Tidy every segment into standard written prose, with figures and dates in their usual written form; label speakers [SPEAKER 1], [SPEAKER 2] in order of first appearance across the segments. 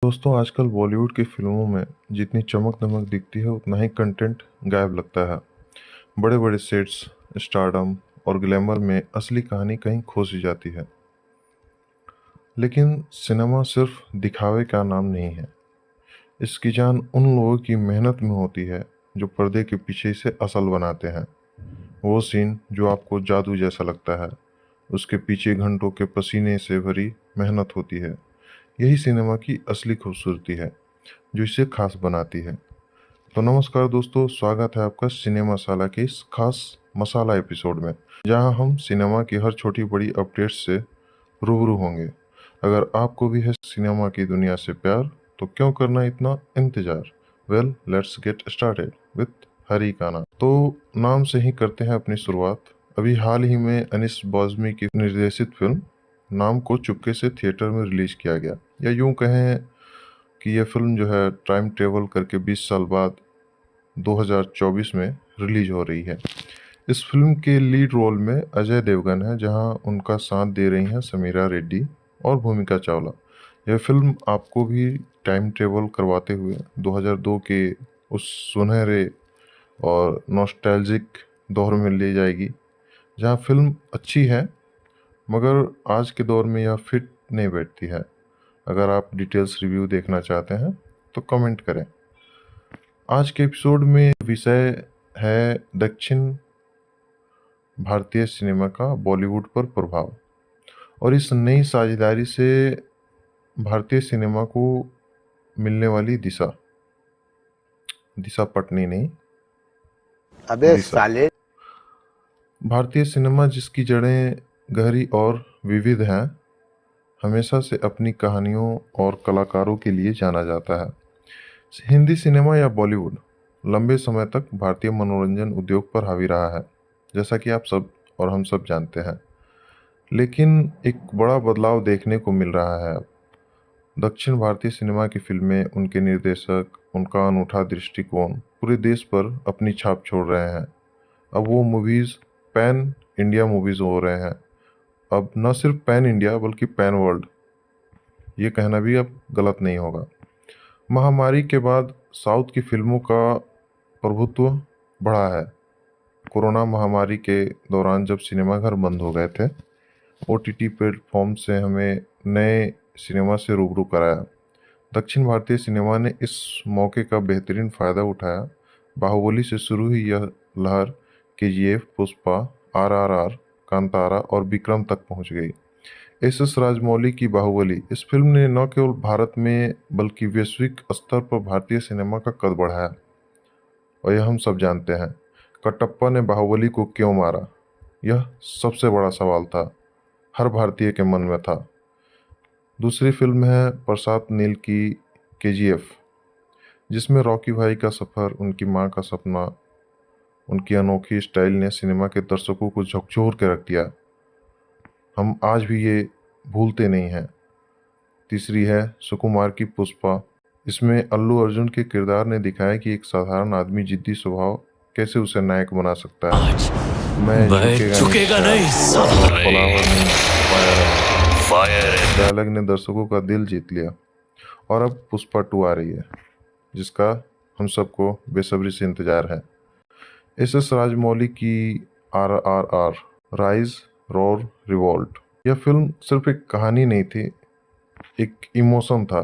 [SPEAKER 1] दोस्तों आजकल बॉलीवुड की फिल्मों में जितनी चमक दमक दिखती है उतना ही कंटेंट गायब लगता है। बड़े बड़े सेट्स, स्टारडम और ग्लैमर में असली कहानी कहीं खो सी जाती है। लेकिन सिनेमा सिर्फ दिखावे का नाम नहीं है। इसकी जान उन लोगों की मेहनत में होती है जो पर्दे के पीछे इसे असल बनाते हैं। वो सीन जो आपको जादू जैसा लगता है, उसके पीछे घंटों के पसीने से भरी मेहनत होती है। यही सिनेमा की असली खूबसूरती है जो इसे खास बनाती है। तो नमस्कार दोस्तों, स्वागत है आपका सिनेमा मसाला के इस खास मसाला एपिसोड में, जहां हम सिनेमा की हर छोटी बड़ी अपडेट्स से रूबरू होंगे। अगर आपको भी है सिनेमा की दुनिया से प्यार, तो क्यों करना इतना इंतजार। Well, let's get started with हरी काना। तो नाम से ही करते हैं अपनी शुरुआत। अभी हाल ही में अनिस बाज़मी की निर्देशित फिल्म नाम को चुपके से थिएटर में रिलीज किया गया, या यूं कहें कि यह फिल्म जो है टाइम ट्रेवल करके 20 साल बाद 2024 में रिलीज हो रही है। इस फिल्म के लीड रोल में अजय देवगन है, जहां उनका साथ दे रही हैं समीरा रेड्डी और भूमिका चावला। यह फिल्म आपको भी टाइम ट्रेवल करवाते हुए 2002 के उस सुनहरे और नॉस्टैल्जिक दौर में ले जाएगी, जहां फिल्म अच्छी है मगर आज के दौर में यह फिट नहीं बैठती है। अगर आप डिटेल्स रिव्यू देखना चाहते हैं तो कमेंट करें। आज के एपिसोड में विषय है दक्षिण भारतीय सिनेमा का बॉलीवुड पर प्रभाव, और इस नई साझेदारी से भारतीय सिनेमा को मिलने वाली दिशा। दिशा पटनी नहीं,
[SPEAKER 2] अबे
[SPEAKER 1] दिशा।
[SPEAKER 2] साले।
[SPEAKER 1] भारतीय सिनेमा जिसकी जड़ें गहरी और विविध हैं, हमेशा से अपनी कहानियों और कलाकारों के लिए जाना जाता है। हिंदी सिनेमा या बॉलीवुड लंबे समय तक भारतीय मनोरंजन उद्योग पर हावी रहा है, जैसा कि आप सब और हम सब जानते हैं। लेकिन एक बड़ा बदलाव देखने को मिल रहा है अब। दक्षिण भारतीय सिनेमा की फिल्में, उनके निर्देशक, उनका अनूठा दृष्टिकोण पूरे देश पर अपनी छाप छोड़ रहे हैं। अब वो मूवीज़ पैन इंडिया मूवीज़ हो रहे हैं। अब न सिर्फ पैन इंडिया बल्कि पैन वर्ल्ड, ये कहना भी अब गलत नहीं होगा। महामारी के बाद साउथ की फिल्मों का प्रभुत्व बढ़ा है। कोरोना महामारी के दौरान जब सिनेमाघर बंद हो गए थे, ओटीटी प्लेटफॉर्म से हमें नए सिनेमा से रूबरू कराया। दक्षिण भारतीय सिनेमा ने इस मौके का बेहतरीन फ़ायदा उठाया। बाहुबली से शुरू हुई यह लहर केजीएफ, पुष्पा, आरआरआर, कांतारा और विक्रम तक पहुंच गई। एस राजमौली की बाहुबली, इस फिल्म ने न केवल भारत में बल्कि वैश्विक स्तर पर भारतीय सिनेमा का कद बढ़ाया। और यह हम सब जानते हैं, कटप्पा ने बाहुबली को क्यों मारा, यह सबसे बड़ा सवाल था, हर भारतीय के मन में था। दूसरी फिल्म है प्रशांत नील की केजीएफ, जिसमें रॉकी भाई का सफ़र, उनकी मां का सपना, उनकी अनोखी स्टाइल ने सिनेमा के दर्शकों को झकझोर के रख दिया। हम आज भी ये भूलते नहीं हैं। तीसरी है सुकुमार की पुष्पा। इसमें अल्लू अर्जुन के किरदार ने दिखाया कि एक साधारण आदमी जिद्दी स्वभाव कैसे उसे नायक बना सकता है। मैं झुकेगा नहीं साला, डायलॉग ने दर्शकों का दिल जीत लिया। और अब पुष्पा 2 आ रही है, जिसका हम सबको बेसब्री से इंतजार है। एस राजमौली की आरआरआर, राइज रोर रिवोल्ट। यह फिल्म सिर्फ एक कहानी नहीं थी, एक इमोशन था,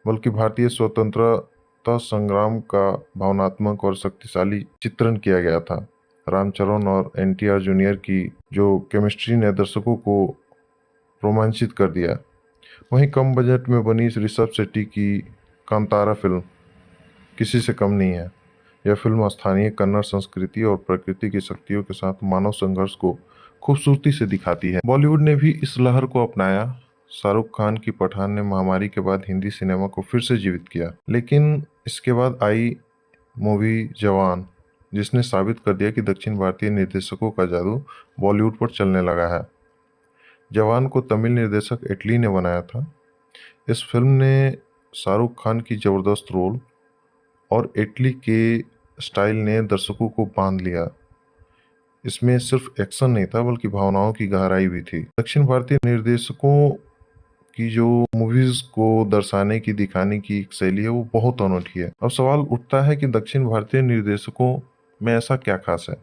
[SPEAKER 1] बल्कि भारतीय स्वतंत्रता संग्राम का भावनात्मक और शक्तिशाली चित्रण किया गया था। रामचरण और एनटीआर जूनियर की जो केमिस्ट्री ने दर्शकों को रोमांचित कर दिया। वहीं कम बजट में बनी ऋषभ शेट्टी की कांतारा फिल्म किसी से कम नहीं है। यह फिल्म स्थानीय कन्नड़ संस्कृति और प्रकृति की शक्तियों के साथ मानव संघर्ष को खूबसूरती से दिखाती है। बॉलीवुड ने भी इस लहर को अपनाया। शाहरुख खान की पठान ने महामारी के बाद हिंदी सिनेमा को फिर से जीवित किया। लेकिन इसके बाद आई मूवी जवान, जिसने साबित कर दिया कि दक्षिण भारतीय निर्देशकों का जादू बॉलीवुड पर चलने लगा है। जवान को तमिल निर्देशक एटली ने बनाया था। इस फिल्म ने शाहरुख खान की ज़बरदस्त रोल और एटली के स्टाइल ने दर्शकों को बांध लिया। इसमें सिर्फ एक्शन नहीं था बल्कि भावनाओं की गहराई भी थी। दक्षिण भारतीय निर्देशकों की जो मूवीज को दर्शाने की दिखाने की एक शैली है वो बहुत अनोखी है। अब सवाल उठता है कि दक्षिण भारतीय निर्देशकों में ऐसा क्या खास है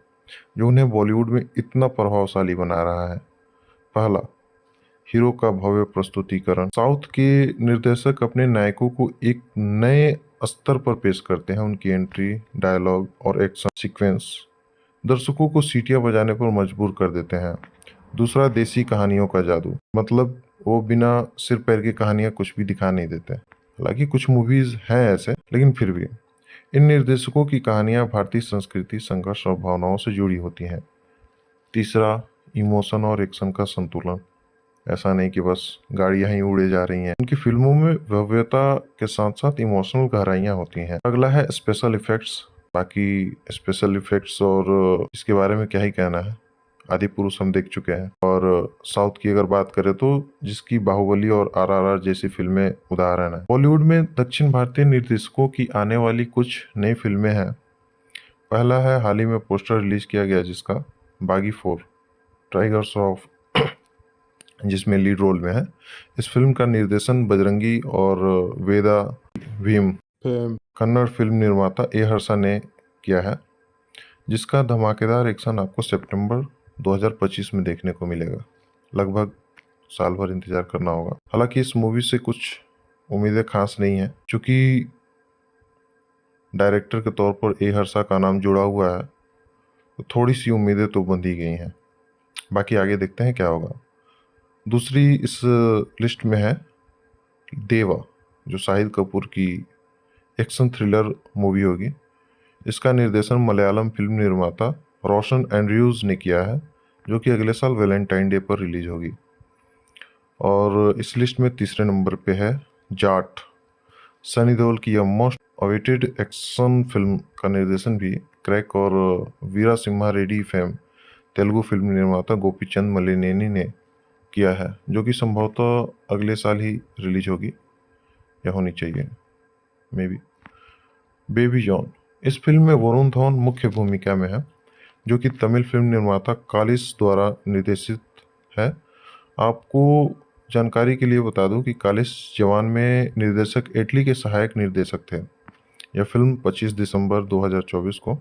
[SPEAKER 1] जो उन्हें बॉलीवुड में इतना प्रभावशाली बना रहा है। पहला, हीरो का भव्य प्रस्तुतिकरण। साउथ के निर्देशक अपने नायकों को एक नए स्तर पर पेश करते हैं। उनकी एंट्री, डायलॉग और एक्शन सीक्वेंस दर्शकों को सीटियां बजाने पर मजबूर कर देते हैं। दूसरा, देसी कहानियों का जादू, मतलब वो बिना सिर पैर की कहानियां कुछ भी दिखा नहीं देते। हालांकि कुछ मूवीज हैं ऐसे, लेकिन फिर भी इन निर्देशकों की कहानियां भारतीय संस्कृति, संघर्ष और भावनाओं से जुड़ी होती हैं। तीसरा, इमोशन और एक्शन का संतुलन। ऐसा नहीं कि बस गाड़ियां ही उड़े जा रही हैं। उनकी फिल्मों में भव्यता के साथ साथ इमोशनल गहराइयां होती हैं। अगला है स्पेशल इफेक्ट्स। बाकी स्पेशल इफेक्ट्स और इसके बारे में क्या ही कहना है, आदि पुरुष हम देख चुके हैं। और साउथ की अगर बात करें तो जिसकी बाहुबली और आरआरआर जैसी फिल्में उदाहरण है। बॉलीवुड में दक्षिण भारतीय निर्देशकों की आने वाली कुछ नई फिल्में हैं। पहला है, हाल ही में पोस्टर रिलीज किया गया जिसका, बागी 4 टाइगर्स ऑफ, जिसमें लीड रोल में है। इस फिल्म का निर्देशन बजरंगी और वेदा भीम कन्नड़ फिल्म निर्माता ए हर्षा ने किया है, जिसका धमाकेदार एक्शन आपको सितंबर 2025 में देखने को मिलेगा। लगभग साल भर इंतजार करना होगा। हालांकि इस मूवी से कुछ उम्मीदें खास नहीं है, क्योंकि डायरेक्टर के तौर पर ए हर्षा का नाम जुड़ा हुआ है, तो थोड़ी सी उम्मीदें तो बंधी गई हैं। बाकी आगे देखते हैं क्या होगा। दूसरी इस लिस्ट में है देवा, जो शाहिद कपूर की एक्शन थ्रिलर मूवी होगी। इसका निर्देशन मलयालम फिल्म निर्माता रोशन एंड्रयूज ने किया है, जो कि अगले साल वैलेंटाइन डे पर रिलीज होगी। और इस लिस्ट में तीसरे नंबर पे है जाट। सनी देओल की यह मोस्ट अवेटेड एक्शन फिल्म का निर्देशन भी क्रैक और वीरा सिम्हा रेड्डी फेम तेलुगु फिल्म निर्माता गोपीचंद मलिनेनी ने किया है, जो कि संभवतः अगले साल ही रिलीज होगी या होनी चाहिए, मे बी। Baby John. इस फिल्म में वरुण धवन मुख्य भूमिका में है, जो कि तमिल फिल्म निर्माता कालिस द्वारा निर्देशित है। आपको जानकारी के लिए बता दूं कि कालिस जवान में निर्देशक एटली के सहायक निर्देशक थे। यह फिल्म 25 दिसंबर 2024 को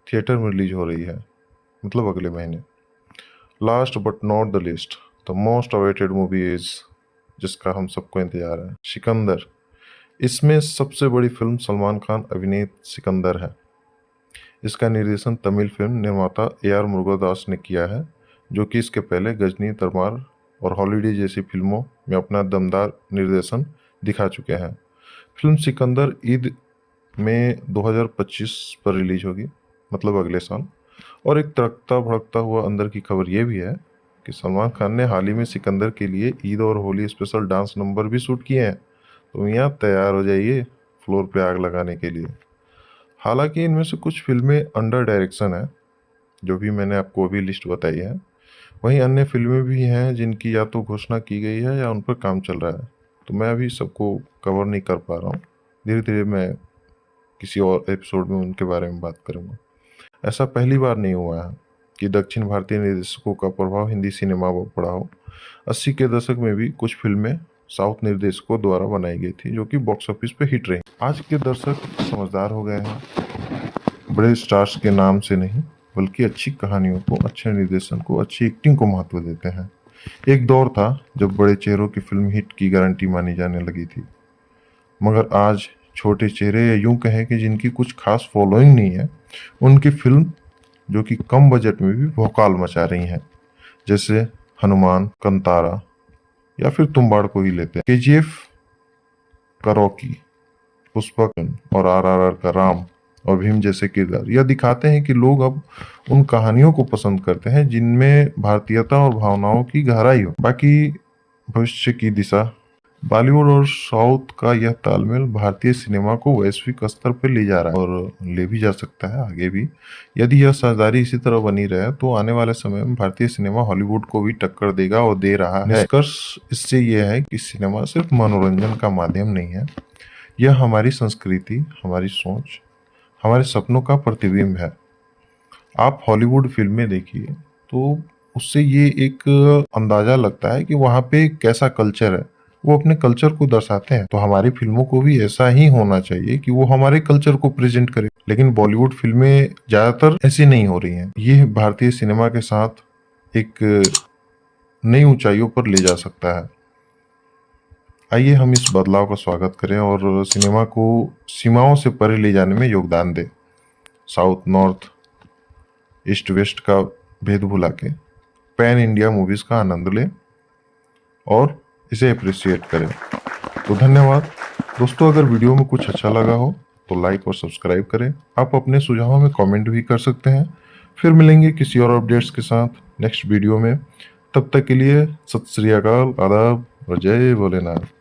[SPEAKER 1] थिएटर में रिलीज हो रही है, मतलब अगले महीने। Last but not the list, the most awaited movie is, जिसका हम सबको इंतजार है, सिकंदर। इसमें सबसे बड़ी फिल्म सलमान खान अभिनीत सिकंदर है। इसका निर्देशन तमिल फिल्म निर्माता AR मुरुगदास ने किया है, जो कि इसके पहले गजनी, दरबार और हॉलीडे जैसी फिल्मों में अपना दमदार निर्देशन दिखा चुके हैं। फिल्म सिकंदर ईद में 2025 पर रिलीज होगी, मतलब अगले साल। और एक तड़कता भड़कता हुआ अंदर की खबर यह भी है कि सलमान खान ने हाल ही में सिकंदर के लिए ईद और होली स्पेशल डांस नंबर भी शूट किए हैं। तो यहाँ तैयार हो जाइए फ्लोर पे आग लगाने के लिए। हालांकि इनमें से कुछ फिल्में अंडर डायरेक्शन है, जो भी मैंने आपको अभी लिस्ट बताई है। वहीं अन्य फिल्में भी हैं जिनकी या तो घोषणा की गई है या उन पर काम चल रहा है। तो मैं अभी सबको कवर नहीं कर पा रहा हूँ, धीरे धीरे मैं किसी और एपिसोड में उनके बारे में बात करूँगा। ऐसा पहली बार नहीं हुआ है कि दक्षिण भारतीय निर्देशकों का प्रभाव हिंदी सिनेमा पर पड़ा हो। 80 के दशक में भी कुछ फिल्में साउथ निर्देशकों द्वारा बनाई गई थी, जो कि बॉक्स ऑफिस पे हिट रही। आज के दर्शक समझदार हो गए हैं, बड़े स्टार्स के नाम से नहीं बल्कि अच्छी कहानियों को, अच्छे निर्देशन को, अच्छी एक्टिंग को महत्व देते हैं। एक दौर था जब बड़े चेहरों की फिल्म हिट की गारंटी मानी जाने लगी थी, मगर आज छोटे चेहरे, या यूं कहें कि जिनकी कुछ खास फॉलोइंग नहीं है, उनकी फिल्म जो कि कम बजट में भी भौकाल मचा रही हैं। जैसे हनुमान, कंतारा, या फिर तुम्बाड़ को ही लेते हैं। KGF का रॉकी, पुष्पक और RRR का राम और भीम जैसे किरदार यह दिखाते हैं कि लोग अब उन कहानियों को पसंद करते हैं जिनमें भारतीयता और भावनाओं की गहराई हो। बाकी भविष्य की दिशा, बॉलीवुड और साउथ का यह तालमेल भारतीय सिनेमा को वैश्विक स्तर पर ले जा रहा है और ले भी जा सकता है आगे भी। यदि यह साझेदारी इसी तरह बनी रहे तो आने वाले समय में भारतीय सिनेमा हॉलीवुड को भी टक्कर देगा और दे रहा है। निष्कर्ष इससे यह है कि सिनेमा सिर्फ मनोरंजन का माध्यम नहीं है, यह हमारी संस्कृति, हमारी सोच, हमारे सपनों का प्रतिबिंब है। आप हॉलीवुड फिल्में देखिए तो उससे ये एक अंदाजा लगता है कि वहाँ पे कैसा कल्चर है, वो अपने कल्चर को दर्शाते हैं, तो हमारी फिल्मों को भी ऐसा ही होना चाहिए कि वो हमारे कल्चर को प्रेजेंट करे। लेकिन बॉलीवुड फिल्में ज्यादातर ऐसी नहीं हो रही हैं। ये भारतीय सिनेमा के साथ एक नई ऊंचाइयों पर ले जा सकता है। आइए हम इस बदलाव का स्वागत करें और सिनेमा को सीमाओं से परे ले जाने में योगदान दें। साउथ नॉर्थ ईस्ट वेस्ट का भेद भुला के पैन इंडिया मूवीज का आनंद लें और इसे अप्रिशिएट करें। तो धन्यवाद दोस्तों। अगर वीडियो में कुछ अच्छा लगा हो तो लाइक और सब्सक्राइब करें। आप अपने सुझावों में कमेंट भी कर सकते हैं। फिर मिलेंगे किसी और अपडेट्स के साथ नेक्स्ट वीडियो में। तब तक के लिए सत श्री अकाल, आदाब और जय भोलेनाथ।